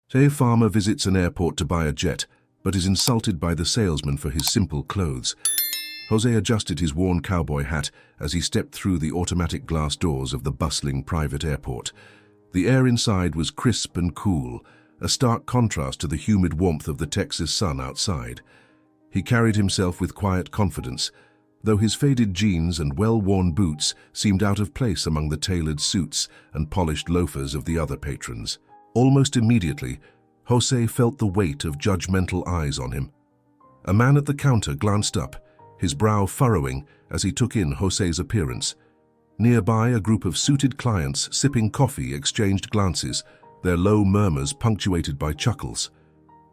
Say a farmer visits an airport to buy a jet, but is insulted by the salesman for his simple clothes. Jose adjusted his worn cowboy hat as he stepped through the automatic glass doors of the bustling private airport. The air inside was crisp and cool, a stark contrast to the humid warmth of the Texas sun outside. He carried himself with quiet confidence, though his faded jeans and well-worn boots seemed out of place among the tailored suits and polished loafers of the other patrons. Almost immediately, Jose felt the weight of judgmental eyes on him. A man at the counter glanced up, his brow furrowing as he took in Jose's appearance. Nearby, a group of suited clients sipping coffee exchanged glances, their low murmurs punctuated by chuckles.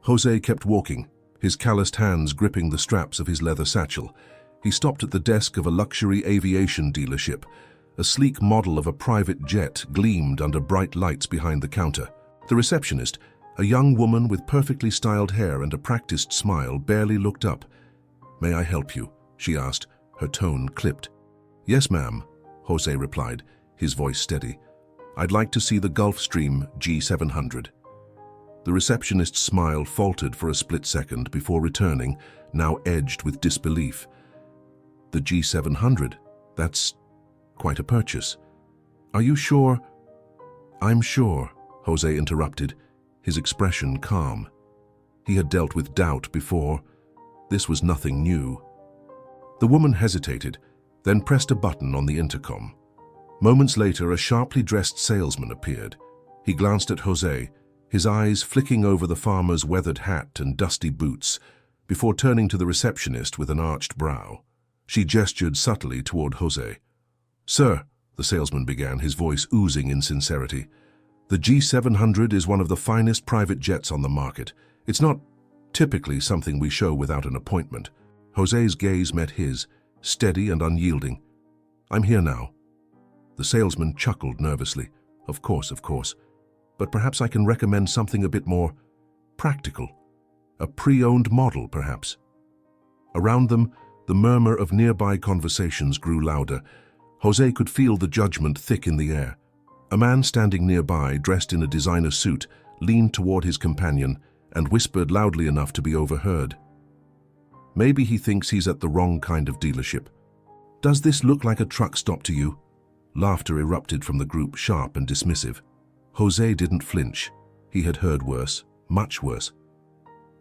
Jose kept walking, his calloused hands gripping the straps of his leather satchel. He stopped at the desk of a luxury aviation dealership. A sleek model of a private jet gleamed under bright lights behind the counter. The receptionist, a young woman with perfectly styled hair and a practiced smile, barely looked up. "May I help you?" she asked, her tone clipped. "Yes, ma'am," Jose replied, his voice steady. "I'd like to see the Gulfstream G700. The receptionist's smile faltered for a split second before returning, now edged with disbelief. "The G700? That's quite a purchase. Are you sure?" "I'm sure," Jose interrupted, his expression calm. He had dealt with doubt before. This was nothing new. The woman hesitated, then pressed a button on the intercom. Moments later, a sharply dressed salesman appeared. He glanced at Jose, his eyes flicking over the farmer's weathered hat and dusty boots, before turning to the receptionist with an arched brow. She gestured subtly toward Jose. "Sir," the salesman began, his voice oozing insincerity, "the G700 is one of the finest private jets on the market. It's not typically something we show without an appointment." Jose's gaze met his, steady and unyielding. "I'm here now." The salesman chuckled nervously. Of course. But perhaps I can recommend something a bit more practical. A pre-owned model, perhaps." Around them, the murmur of nearby conversations grew louder. Jose could feel the judgment thick in the air. A man standing nearby, dressed in a designer suit, leaned toward his companion and whispered loudly enough to be overheard. "Maybe he thinks he's at the wrong kind of dealership. Does this look like a truck stop to you?" Laughter erupted from the group, sharp and dismissive. Jose didn't flinch. He had heard worse, much worse.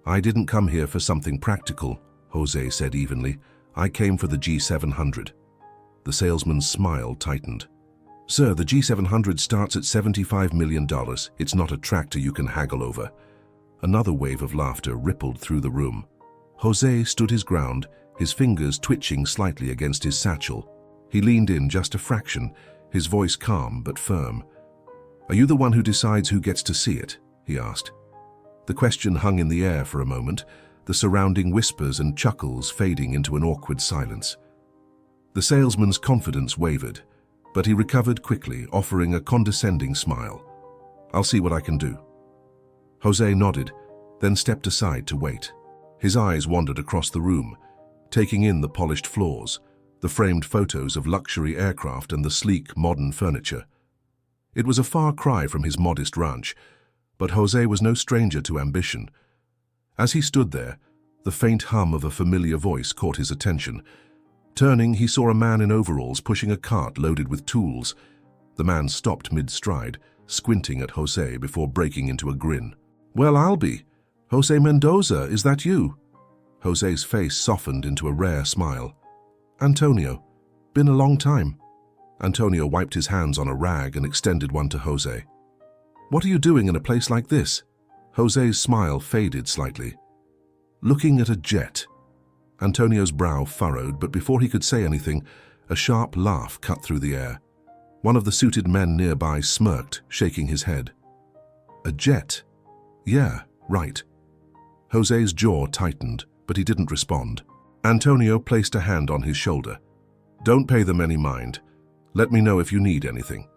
"I didn't come here for something practical," Jose said evenly. "I came for the G700. The salesman's smile tightened. "Sir, the G700 starts at $75 million. It's not a tractor you can haggle over." Another wave of laughter rippled through the room. Jose stood his ground, his fingers twitching slightly against his satchel. He leaned in just a fraction, his voice calm but firm. "Are you the one who decides who gets to see it?" he asked. The question hung in the air for a moment, the surrounding whispers and chuckles fading into an awkward silence. The salesman's confidence wavered, but he recovered quickly, offering a condescending smile. "I'll see what I can do." Jose nodded, then stepped aside to wait. His eyes wandered across the room, taking in the polished floors, the framed photos of luxury aircraft and the sleek, modern furniture. It was a far cry from his modest ranch, but Jose was no stranger to ambition. As he stood there, the faint hum of a familiar voice caught his attention. Turning, he saw a man in overalls pushing a cart loaded with tools. The man stopped mid-stride, squinting at Jose before breaking into a grin. "Well, I'll be. Jose Mendoza, is that you?" Jose's face softened into a rare smile. "Antonio. Been a long time." Antonio wiped his hands on a rag and extended one to Jose. "What are you doing in a place like this?" Jose's smile faded slightly. "Looking at a jet." Antonio's brow furrowed, but before he could say anything, a sharp laugh cut through the air. One of the suited men nearby smirked, shaking his head. "A jet? Yeah, right." Jose's jaw tightened, but he didn't respond. Antonio placed a hand on his shoulder. "Don't pay them any mind. Let me know if you need anything."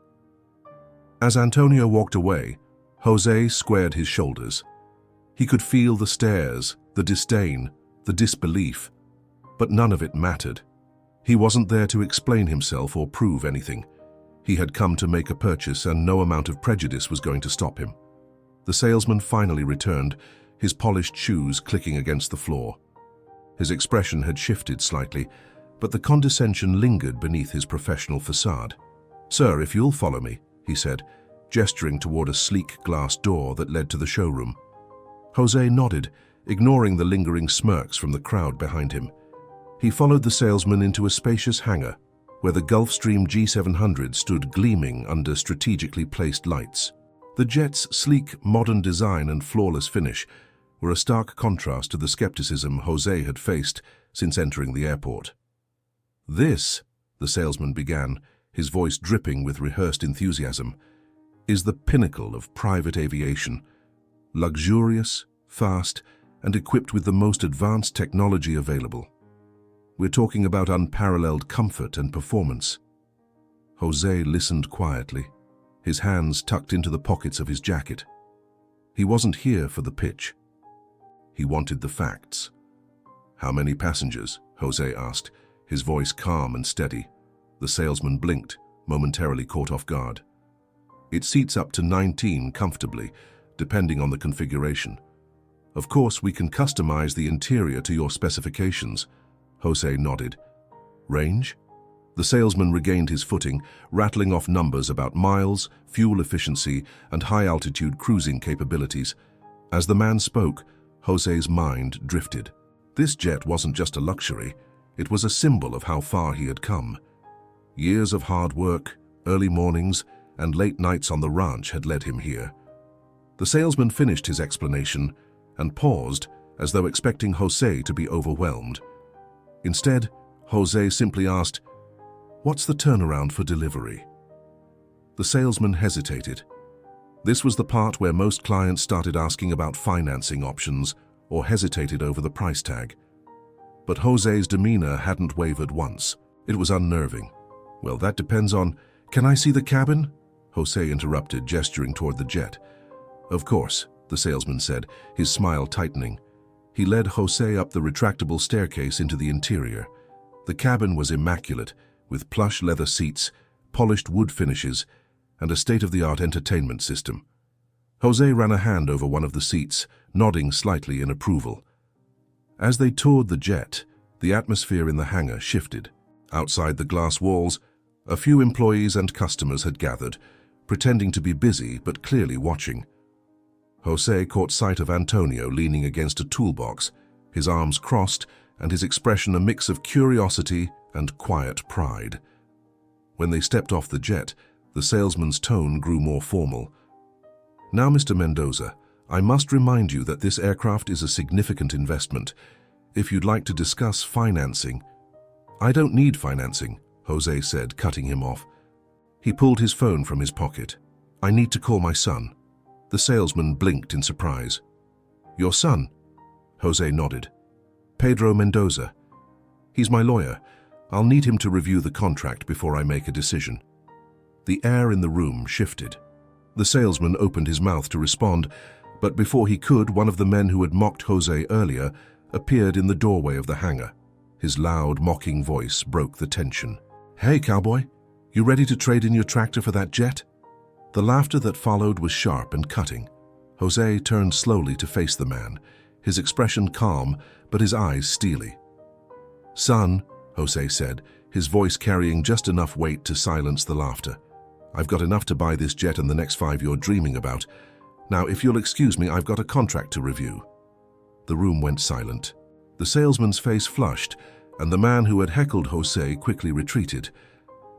As Antonio walked away, Jose squared his shoulders. He could feel the stares, the disdain, the disbelief, but none of it mattered. He wasn't there to explain himself or prove anything. He had come to make a purchase, and no amount of prejudice was going to stop him. The salesman finally returned, his polished shoes clicking against the floor. His expression had shifted slightly, but the condescension lingered beneath his professional facade. "Sir, if you'll follow me," he said, gesturing toward a sleek glass door that led to the showroom. Jose nodded, ignoring the lingering smirks from the crowd behind him. He followed the salesman into a spacious hangar, where the Gulfstream G700 stood gleaming under strategically placed lights. The jet's sleek, modern design and flawless finish were a stark contrast to the skepticism Jose had faced since entering the airport. "This," the salesman began, his voice dripping with rehearsed enthusiasm, "is the pinnacle of private aviation. Luxurious, fast, and equipped with the most advanced technology available. We're talking about unparalleled comfort and performance." Jose listened quietly, his hands tucked into the pockets of his jacket. He wasn't here for the pitch. He wanted the facts. "How many passengers?" Jose asked, his voice calm and steady. The salesman blinked, momentarily caught off guard. "It seats up to 19 comfortably, depending on the configuration. Of course, we can customize the interior to your specifications." Jose nodded. "Range?" The salesman regained his footing, rattling off numbers about miles, fuel efficiency, and high-altitude cruising capabilities. As the man spoke, Jose's mind drifted. This jet wasn't just a luxury, it was a symbol of how far he had come. Years of hard work, early mornings, and late nights on the ranch had led him here. The salesman finished his explanation and paused, as though expecting Jose to be overwhelmed. Instead, Jose simply asked, "What's the turnaround for delivery?" The salesman hesitated. This was the part where most clients started asking about financing options or hesitated over the price tag. But Jose's demeanor hadn't wavered once. It was unnerving. "Well, that depends on— Can I see the cabin?" Jose interrupted, gesturing toward the jet. "Of course," the salesman said, his smile tightening. He led Jose up the retractable staircase into the interior. The cabin was immaculate, with plush leather seats, polished wood finishes, and a state-of-the-art entertainment system. Jose ran a hand over one of the seats, nodding slightly in approval. As they toured the jet, the atmosphere in the hangar shifted. Outside the glass walls, a few employees and customers had gathered, pretending to be busy but clearly watching. Jose caught sight of Antonio leaning against a toolbox, his arms crossed and his expression a mix of curiosity and quiet pride. When they stepped off the jet, the salesman's tone grew more formal. "Now, Mr. Mendoza, I must remind you that this aircraft is a significant investment. If you'd like to discuss financing—" "I don't need financing," Jose said, cutting him off. He pulled his phone from his pocket. "I need to call my son." The salesman blinked in surprise. "Your son?" Jose nodded. "Pedro Mendoza. He's my lawyer. I'll need him to review the contract before I make a decision." The air in the room shifted. The salesman opened his mouth to respond, but before he could, one of the men who had mocked Jose earlier appeared in the doorway of the hangar. His loud, mocking voice broke the tension. "Hey, cowboy, you ready to trade in your tractor for that jet?" The laughter that followed was sharp and cutting. Jose turned slowly to face the man, his expression calm, but his eyes steely. "Son," Jose said, his voice carrying just enough weight to silence the laughter, "I've got enough to buy this jet and the next 5 you're dreaming about. Now, if you'll excuse me, I've got a contract to review." The room went silent. The salesman's face flushed, and the man who had heckled Jose quickly retreated.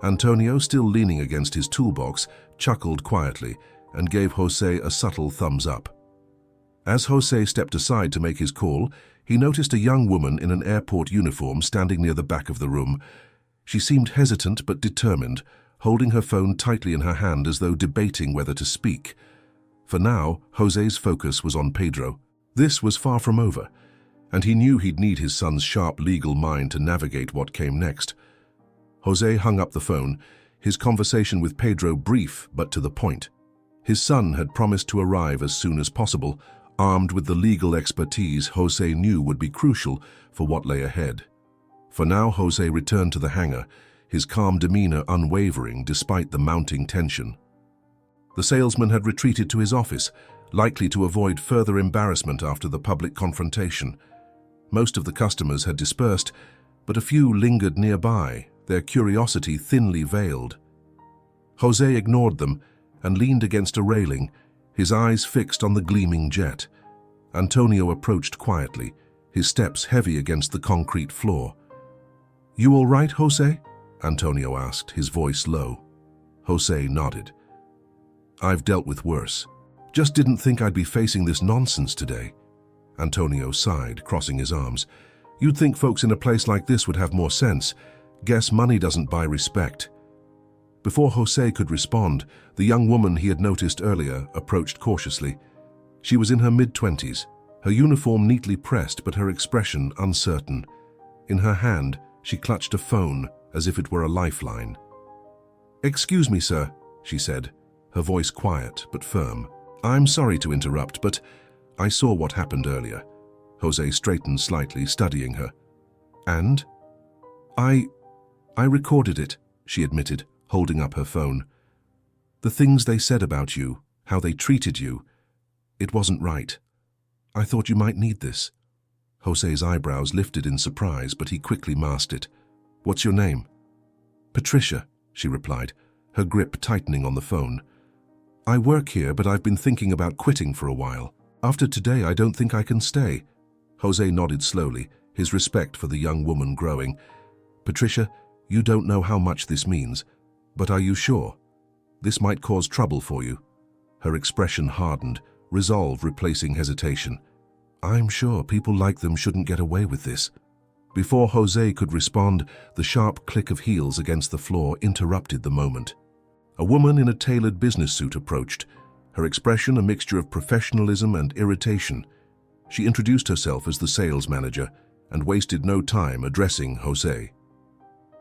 Antonio, still leaning against his toolbox, chuckled quietly and gave Jose a subtle thumbs up. As Jose stepped aside to make his call, he noticed a young woman in an airport uniform standing near the back of the room. She seemed hesitant but determined, holding her phone tightly in her hand as though debating whether to speak. For now, Jose's focus was on Pedro. This was far from over, and he knew he'd need his son's sharp legal mind to navigate what came next. Jose hung up the phone, his conversation with Pedro brief but to the point. His son had promised to arrive as soon as possible, armed with the legal expertise Jose knew would be crucial for what lay ahead. For now, Jose returned to the hangar, his calm demeanor unwavering despite the mounting tension. The salesman had retreated to his office, likely to avoid further embarrassment after the public confrontation. Most of the customers had dispersed, but a few lingered nearby, their curiosity thinly veiled. Jose ignored them and leaned against a railing, his eyes fixed on the gleaming jet. Antonio approached quietly, his steps heavy against the concrete floor. "You all right, Jose?" Antonio asked, his voice low. Jose nodded. "I've dealt with worse. Just didn't think I'd be facing this nonsense today." Antonio sighed, crossing his arms. "You'd think folks in a place like this would have more sense. Guess money doesn't buy respect." Before Jose could respond, the young woman he had noticed earlier approached cautiously. She was in her mid-20s, her uniform neatly pressed but her expression uncertain. In her hand, she clutched a phone as if it were a lifeline. "Excuse me, sir," she said, her voice quiet but firm. "I'm sorry to interrupt, but I saw what happened earlier." Jose straightened slightly, studying her. "And?" I recorded it," she admitted, holding up her phone. "The things they said about you, how they treated you, it wasn't right. I thought you might need this." Jose's eyebrows lifted in surprise, but he quickly masked it. "What's your name?" "Patricia," she replied, her grip tightening on the phone. "I work here, but I've been thinking about quitting for a while. After today, I don't think I can stay." Jose nodded slowly, his respect for the young woman growing. "Patricia, you don't know how much this means, but are you sure? This might cause trouble for you." Her expression hardened, resolve replacing hesitation. "I'm sure people like them shouldn't get away with this." Before Jose could respond, the sharp click of heels against the floor interrupted the moment. A woman in a tailored business suit approached, her expression a mixture of professionalism and irritation. She introduced herself as the sales manager and wasted no time addressing Jose.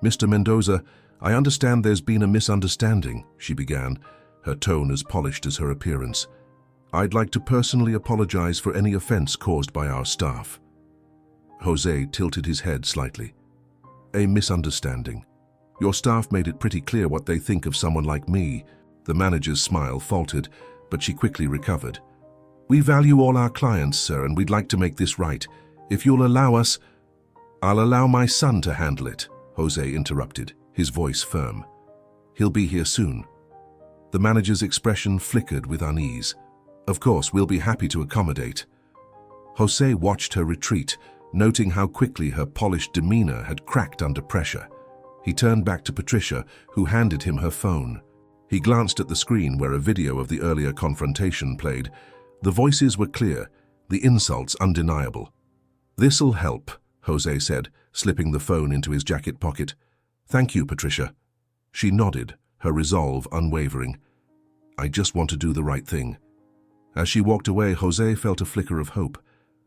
"Mr. Mendoza, I understand there's been a misunderstanding," she began, her tone as polished as her appearance. "I'd like to personally apologize for any offense caused by our staff." Jose tilted his head slightly. "A misunderstanding. Your staff made it pretty clear what they think of someone like me." The manager's smile faltered, but she quickly recovered. "We value all our clients, sir, and we'd like to make this right. If you'll allow us—" "I'll allow my son to handle it," Jose interrupted, his voice firm. "He'll be here soon." The manager's expression flickered with unease. "Of course, we'll be happy to accommodate." Jose watched her retreat, noting how quickly her polished demeanor had cracked under pressure. He turned back to Patricia, who handed him her phone. He glanced at the screen where a video of the earlier confrontation played. The voices were clear, the insults undeniable. "This'll help," Jose said, slipping the phone into his jacket pocket. "Thank you, Patricia." She nodded, her resolve unwavering. "I just want to do the right thing." As she walked away, Jose felt a flicker of hope.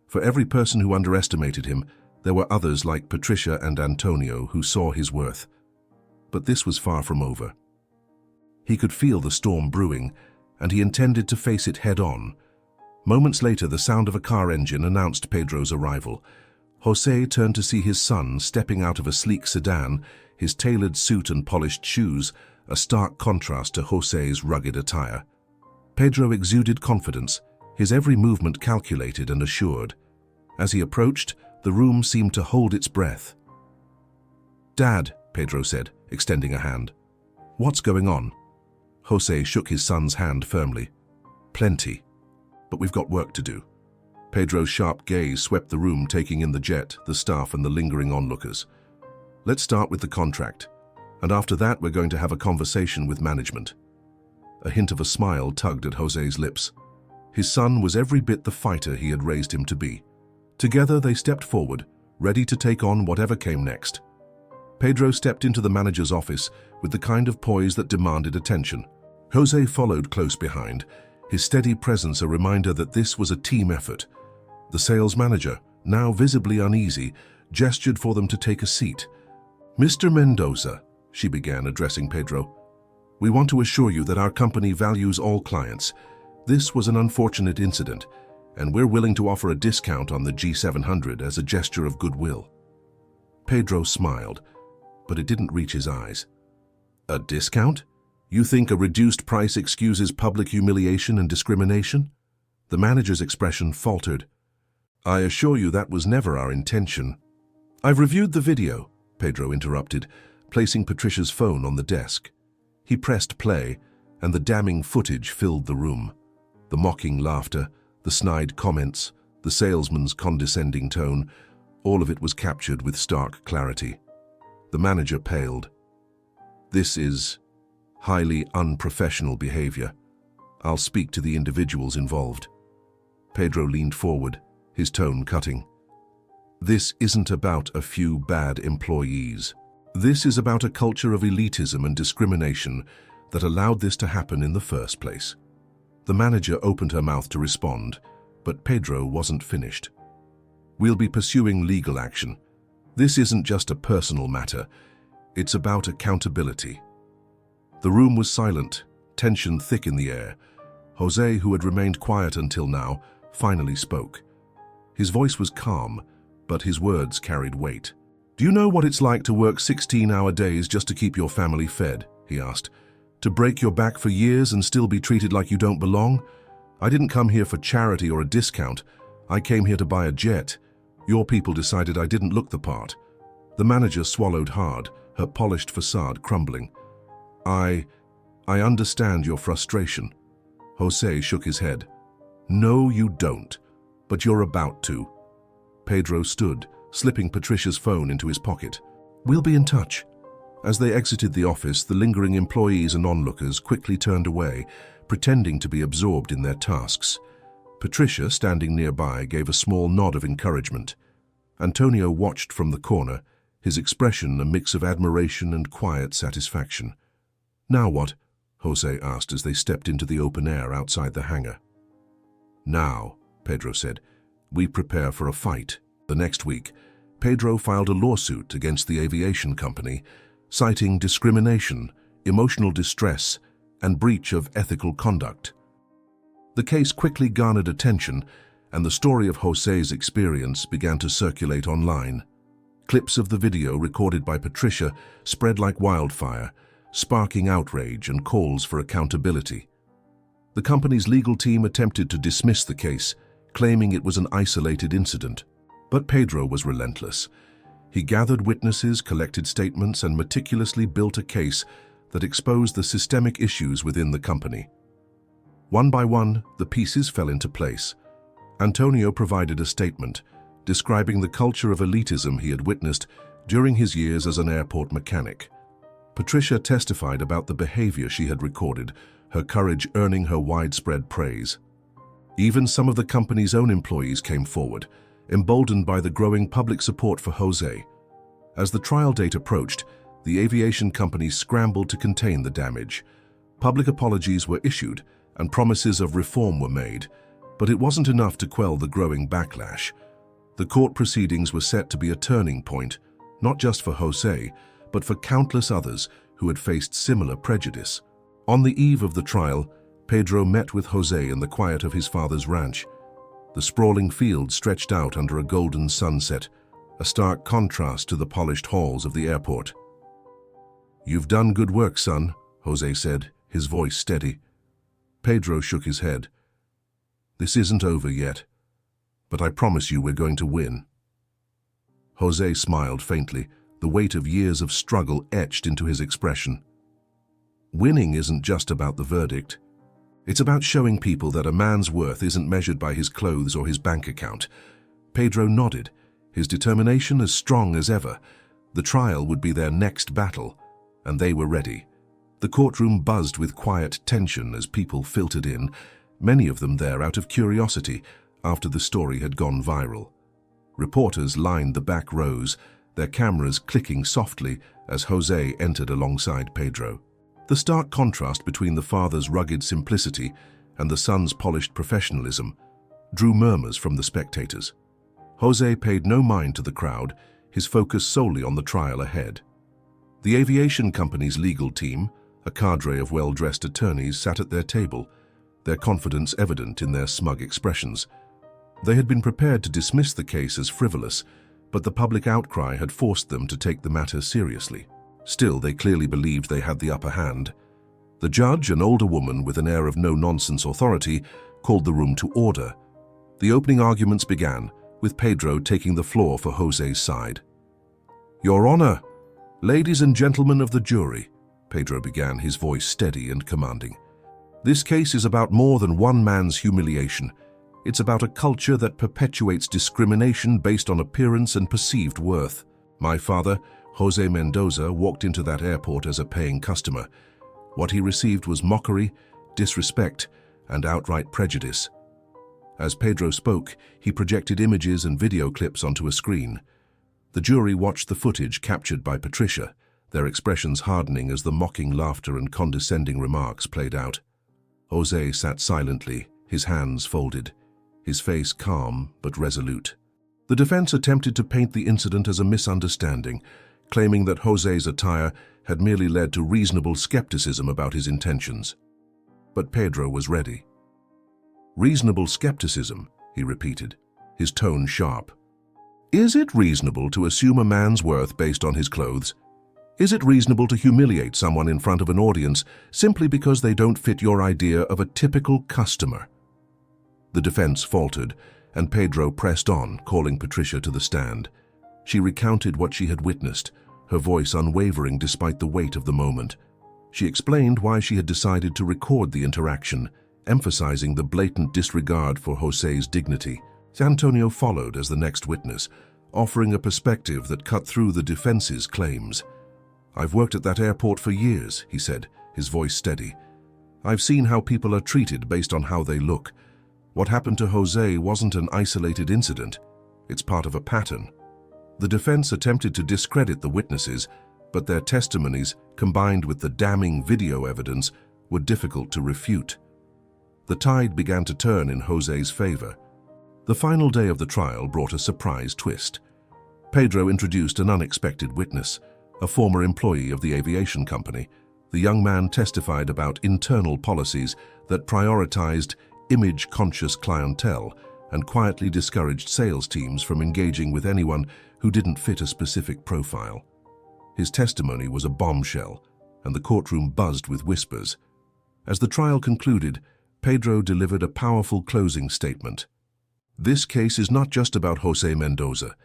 For every person who underestimated him, there were others like Patricia and Antonio who saw his worth. But this was far from over. He could feel the storm brewing, and he intended to face it head-on. Moments later, the sound of a car engine announced Pedro's arrival. Jose turned to see his son stepping out of a sleek sedan, his tailored suit and polished shoes, a stark contrast to Jose's rugged attire. Pedro exuded confidence, his every movement calculated and assured. As he approached, the room seemed to hold its breath. "Dad," Pedro said, extending a hand. "What's going on?" Jose shook his son's hand firmly. "Plenty. But we've got work to do." Pedro's sharp gaze swept the room, taking in the jet, the staff, and the lingering onlookers. "Let's start with the contract, and after that we're going to have a conversation with management." A hint of a smile tugged at Jose's lips. His son was every bit the fighter he had raised him to be. Together they stepped forward, ready to take on whatever came next. Pedro stepped into the manager's office with the kind of poise that demanded attention. Jose followed close behind, his steady presence a reminder that this was a team effort. The sales manager, now visibly uneasy, gestured for them to take a seat. "Mr. Mendoza," she began, addressing Pedro, "we want to assure you that our company values all clients. This was an unfortunate incident, and we're willing to offer a discount on the G700 as a gesture of goodwill." Pedro smiled, but it didn't reach his eyes. "A discount? You think a reduced price excuses public humiliation and discrimination?" The manager's expression faltered. "I assure you that was never our intention." "I've reviewed the video," Pedro interrupted, placing Patricia's phone on the desk. He pressed play, and the damning footage filled the room. The mocking laughter, the snide comments, the salesman's condescending tone, all of it was captured with stark clarity. The manager paled. "This is highly unprofessional behavior. I'll speak to the individuals involved." Pedro leaned forward, his tone cutting. "This isn't about a few bad employees. This is about a culture of elitism and discrimination that allowed this to happen in the first place." The manager opened her mouth to respond, but Pedro wasn't finished. "We'll be pursuing legal action. This isn't just a personal matter. It's about accountability." The room was silent, tension thick in the air. Jose, who had remained quiet until now, finally spoke. His voice was calm, but his words carried weight. "Do you know what it's like to work 16-hour days just to keep your family fed?" he asked. "To break your back for years and still be treated like you don't belong? I didn't come here for charity or a discount. I came here to buy a jet. Your people decided I didn't look the part." The manager swallowed hard, her polished facade crumbling. I understand your frustration." Jose shook his head. "No, you don't, but you're about to." Pedro stood, slipping Patricia's phone into his pocket. "We'll be in touch." As they exited the office, the lingering employees and onlookers quickly turned away, pretending to be absorbed in their tasks. Patricia, standing nearby, gave a small nod of encouragement. Antonio watched from the corner, his expression a mix of admiration and quiet satisfaction. "Now what?" Jose asked as they stepped into the open air outside the hangar. "Now," Pedro said, "we prepare for a fight." The next week, Pedro filed a lawsuit against the aviation company, citing discrimination, emotional distress, and breach of ethical conduct. The case quickly garnered attention, and the story of Jose's experience began to circulate online. Clips of the video recorded by Patricia spread like wildfire, sparking outrage and calls for accountability. The company's legal team attempted to dismiss the case, claiming it was an isolated incident. But Pedro was relentless. He gathered witnesses, collected statements, and meticulously built a case that exposed the systemic issues within the company. One by one, the pieces fell into place. Antonio provided a statement describing the culture of elitism he had witnessed during his years as an airport mechanic. Patricia testified about the behavior she had recorded, her courage earning her widespread praise. Even some of the company's own employees came forward, emboldened by the growing public support for Jose. As the trial date approached, the aviation company scrambled to contain the damage. Public apologies were issued, and promises of reform were made, but it wasn't enough to quell the growing backlash. The court proceedings were set to be a turning point, not just for Jose, but for countless others who had faced similar prejudice. On the eve of the trial, Pedro met with Jose in the quiet of his father's ranch. The sprawling field stretched out under a golden sunset, a stark contrast to the polished halls of the airport. "You've done good work, son," Jose said, his voice steady. Pedro shook his head. "This isn't over yet, but I promise you we're going to win." Jose smiled faintly, the weight of years of struggle etched into his expression. "Winning isn't just about the verdict. It's about showing people that a man's worth isn't measured by his clothes or his bank account." Pedro nodded, his determination as strong as ever. The trial would be their next battle, and they were ready. The courtroom buzzed with quiet tension as people filtered in, many of them there out of curiosity after the story had gone viral. Reporters lined the back rows, their cameras clicking softly as Jose entered alongside Pedro. The stark contrast between the father's rugged simplicity and the son's polished professionalism drew murmurs from the spectators. Jose paid no mind to the crowd, his focus solely on the trial ahead. The aviation company's legal team, a cadre of well-dressed attorneys, sat at their table, their confidence evident in their smug expressions. They had been prepared to dismiss the case as frivolous, but the public outcry had forced them to take the matter seriously. Still, they clearly believed they had the upper hand. The judge, an older woman with an air of no-nonsense authority, called the room to order. The opening arguments began, with Pedro taking the floor for José's side. "Your Honor, ladies and gentlemen of the jury," Pedro began, his voice steady and commanding. "This case is about more than one man's humiliation. It's about a culture that perpetuates discrimination based on appearance and perceived worth. My father, José Mendoza, walked into that airport as a paying customer. What he received was mockery, disrespect, and outright prejudice." As Pedro spoke, he projected images and video clips onto a screen. The jury watched the footage captured by Patricia, their expressions hardening as the mocking laughter and condescending remarks played out. José sat silently, his hands folded, his face calm but resolute. The defense attempted to paint the incident as a misunderstanding, claiming that José's attire had merely led to reasonable skepticism about his intentions. But Pedro was ready. "Reasonable skepticism," he repeated, his tone sharp. "Is it reasonable to assume a man's worth based on his clothes? Is it reasonable to humiliate someone in front of an audience simply because they don't fit your idea of a typical customer?" The defense faltered, and Pedro pressed on, calling Patricia to the stand. She recounted what she had witnessed, her voice unwavering despite the weight of the moment. She explained why she had decided to record the interaction, emphasizing the blatant disregard for José's dignity. Antonio followed as the next witness, offering a perspective that cut through the defense's claims. "I've worked at that airport for years," he said, his voice steady. "I've seen how people are treated based on how they look. What happened to José wasn't an isolated incident. It's part of a pattern." The defense attempted to discredit the witnesses, but their testimonies, combined with the damning video evidence, were difficult to refute. The tide began to turn in José's favor. The final day of the trial brought a surprise twist. Pedro introduced an unexpected witness, a former employee of the aviation company. The young man testified about internal policies that prioritized image-conscious clientele and quietly discouraged sales teams from engaging with anyone who didn't fit a specific profile. His testimony was a bombshell, and the courtroom buzzed with whispers. As the trial concluded, Pedro delivered a powerful closing statement. "This case is not just about José Mendoza.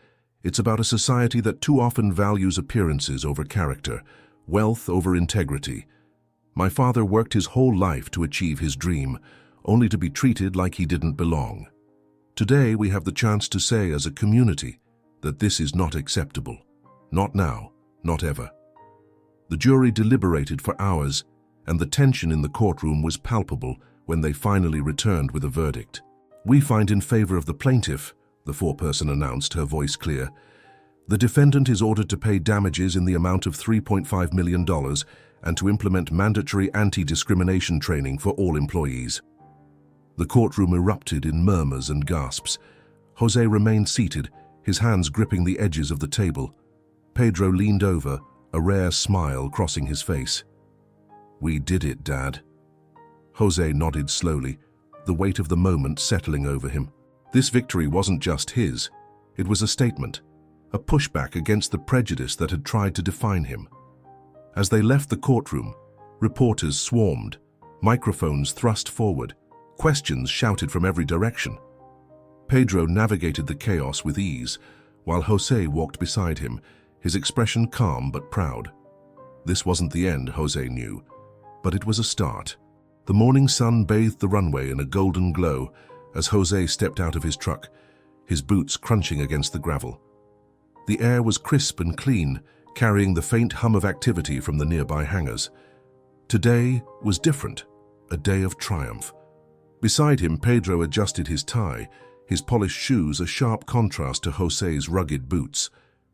It's about a society that too often values appearances over character, wealth over integrity. My father worked his whole life to achieve his dream, only to be treated like he didn't belong. Today we have the chance to say as a community that this is not acceptable. Not now, not ever." The jury deliberated for hours, and the tension in the courtroom was palpable when they finally returned with a verdict. "We find in favor of the plaintiff," the foreperson announced, her voice clear. "The defendant is ordered to pay damages in the amount of $3.5 million and to implement mandatory anti-discrimination training for all employees." The courtroom erupted in murmurs and gasps. José remained seated, his hands gripping the edges of the table. Pedro leaned over, a rare smile crossing his face. "We did it, Dad." José nodded slowly, the weight of the moment settling over him. This victory wasn't just his. It was a statement, a pushback against the prejudice that had tried to define him. As they left the courtroom, reporters swarmed, microphones thrust forward, questions shouted from every direction. Pedro navigated the chaos with ease, while José walked beside him, his expression calm but proud. This wasn't the end, José knew, but it was a start. The morning sun bathed the runway in a golden glow as José stepped out of his truck, his boots crunching against the gravel. The air was crisp and clean, carrying the faint hum of activity from the nearby hangars. Today was different, a day of triumph. Beside him, Pedro adjusted his tie, his polished shoes a sharp contrast to José's rugged boots.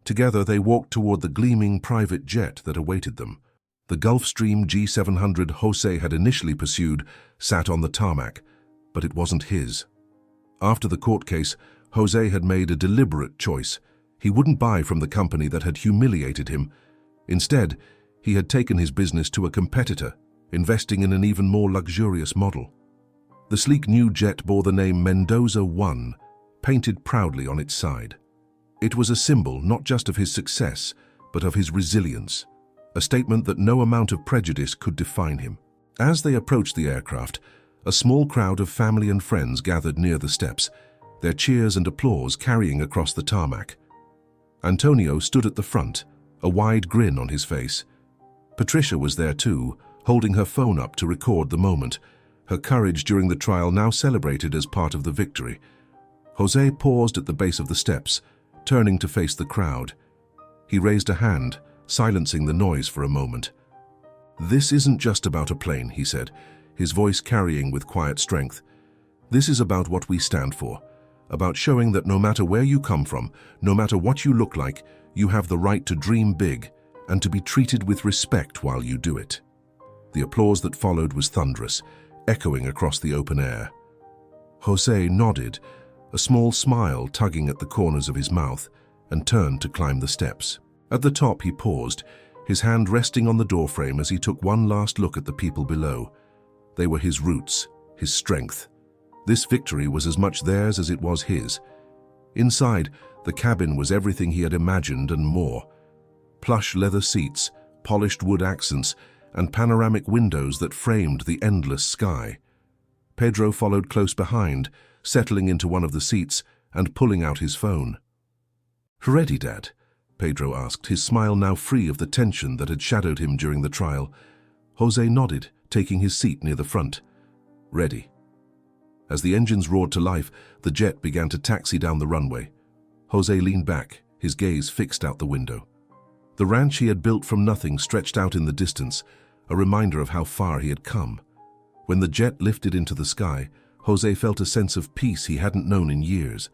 Together they walked toward the gleaming private jet that awaited them. The Gulfstream G700 José had initially pursued sat on the tarmac, but it wasn't his. After the court case, José had made a deliberate choice. He wouldn't buy from the company that had humiliated him. Instead, he had taken his business to a competitor, investing in an even more luxurious model. The sleek new jet bore the name Mendoza 1, painted proudly on its side. It was a symbol not just of his success, but of his resilience, a statement that no amount of prejudice could define him. As they approached the aircraft, A small crowd of family and friends gathered near the steps, their cheers and applause carrying across the tarmac. Antonio stood at the front, a wide grin on his face. Patricia was there too, holding her phone up to record the moment, her courage during the trial now celebrated as part of the victory. Jose paused at the base of the steps, turning to face the crowd. He raised a hand, silencing the noise for a moment. "This isn't just about a plane," he said, his voice carrying with quiet strength. "This is about what we stand for, about showing that no matter where you come from, no matter what you look like, you have the right to dream big and to be treated with respect while you do it." The applause that followed was thunderous, echoing across the open air. Jose nodded, a small smile tugging at the corners of his mouth, and turned to climb the steps. At the top he paused, his hand resting on the doorframe as he took one last look at the people below. They were his roots, his strength. This victory was as much theirs as it was his. Inside, the cabin was everything he had imagined and more. Plush leather seats, polished wood accents, and panoramic windows that framed the endless sky. Pedro followed close behind, settling into one of the seats and pulling out his phone. "Ready, Dad?" Pedro asked, his smile now free of the tension that had shadowed him during the trial. Jose nodded, taking his seat near the front. "Ready." As the engines roared to life, the jet began to taxi down the runway. Jose leaned back, his gaze fixed out the window. The ranch he had built from nothing stretched out in the distance, a reminder of how far he had come. When the jet lifted into the sky, Jose felt a sense of peace he hadn't known in years.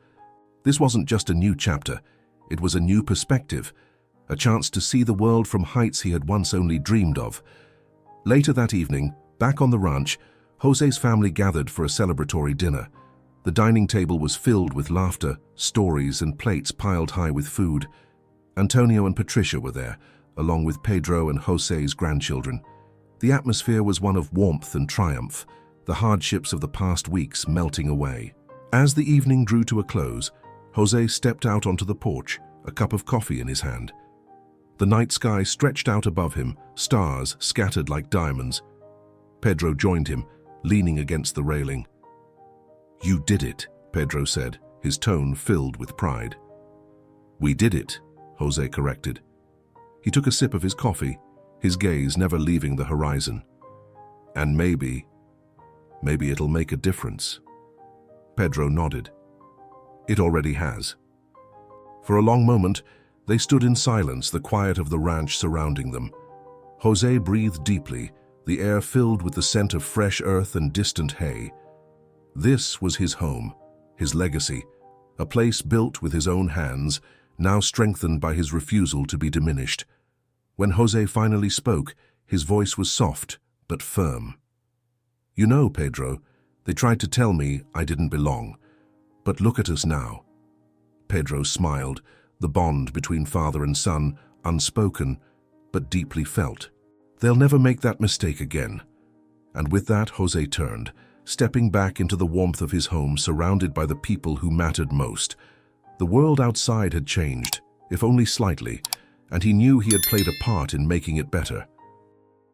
This wasn't just a new chapter, it was a new perspective, a chance to see the world from heights he had once only dreamed of. Later that evening, back on the ranch, Jose's family gathered for a celebratory dinner. The dining table was filled with laughter, stories, and plates piled high with food. Antonio and Patricia were there, along with Pedro and Jose's grandchildren. The atmosphere was one of warmth and triumph, the hardships of the past weeks melting away. As the evening drew to a close, Jose stepped out onto the porch, a cup of coffee in his hand. The night sky stretched out above him, stars scattered like diamonds. Pedro joined him, leaning against the railing. "You did it," Pedro said, his tone filled with pride. "We did it," Jose corrected. He took a sip of his coffee, his gaze never leaving the horizon. "And maybe it'll make a difference." Pedro nodded. "It already has." For a long moment, they stood in silence, the quiet of the ranch surrounding them. Jose breathed deeply, the air filled with the scent of fresh earth and distant hay. This was his home, his legacy, a place built with his own hands, now strengthened by his refusal to be diminished. When Jose finally spoke, his voice was soft but firm. "You know, Pedro, they tried to tell me I didn't belong. But look at us now." Pedro smiled, the bond between father and son, unspoken but deeply felt. "They'll never make that mistake again." And with that, Jose turned, stepping back into the warmth of his home, surrounded by the people who mattered most. The world outside had changed, if only slightly, and he knew he had played a part in making it better.